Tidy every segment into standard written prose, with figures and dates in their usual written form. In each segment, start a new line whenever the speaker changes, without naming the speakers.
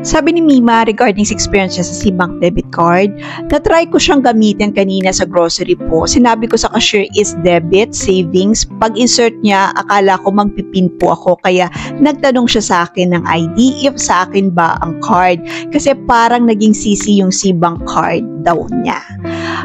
Sabi ni Mima regarding sa experience niya sa Cbank debit card, na-try ko siyang gamitin kanina sa grocery po. Sinabi ko sa cashier is debit, savings. Pag-insert niya, akala ko magpipin po ako. Kaya nagtanong siya sa akin ng ID if sa akin ba ang card. Kasi parang naging CC yung Cbank card daw niya.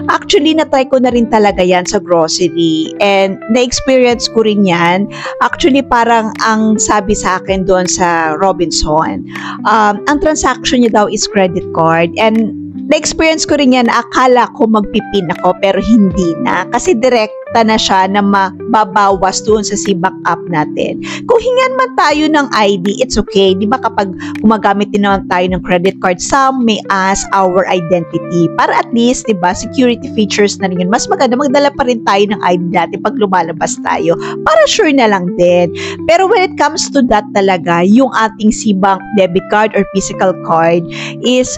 Actually, na-try ko na rin talaga yan sa grocery. And na-experience ko rin yan. Actually, parang ang sabi sa akin doon sa Robinson, ang transaction niya daw is credit card, and na-experience ko rin yan na akala ko magpipin ako pero hindi na kasi direkta na siya na mababawas doon sa Cbank app natin. Kung hingan man tayo ng ID, it's okay. Di ba kapag gumagamit din naman tayo ng credit card, some may ask our identity. Para at least, di ba, security features na rin yun. Mas maganda, magdala pa rin tayo ng ID natin pag lumalabas tayo. Para sure na lang din. Pero when it comes to that talaga, yung ating Cbank debit card or physical card is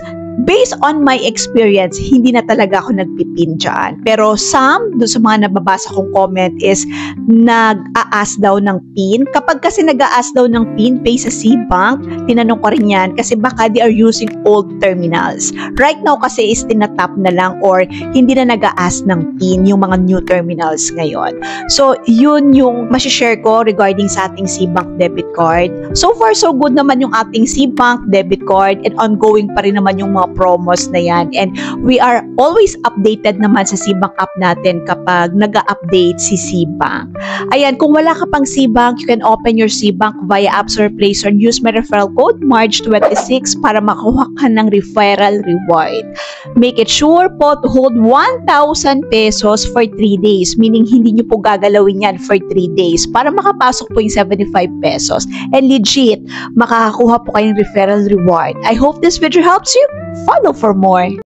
based on my experience, hindi na talaga ako nagpipin dyan. Pero doon sa mga nababasa kong comment is nag-a-ask daw ng PIN. Kapag kasi nag-a-ask daw ng PIN based sa Cbank, tinanong ko rin yan kasi baka they are using old terminals. Right now kasi is tinatap na lang or hindi na nag-a-ask ng PIN yung mga new terminals ngayon. So, yun yung masishare ko regarding sa ating Cbank debit card. So far, so good naman yung ating Cbank debit card and ongoing pa rin naman yung mga promos na yan, and we are always updated naman sa Cbank app natin kapag nag-update si Cbank. Ayan, kung wala ka pang Cbank, you can open your Cbank via App Store, Play Store, and use my referral code MARCH26 para makuha ka ng referral reward. Make it sure po to hold 1,000 pesos for 3 days, meaning hindi nyo po gagalawin yan for 3 days para makapasok po yung 75 pesos, and legit makakakuha po kayong referral reward. I hope this video helps you. Follow for more.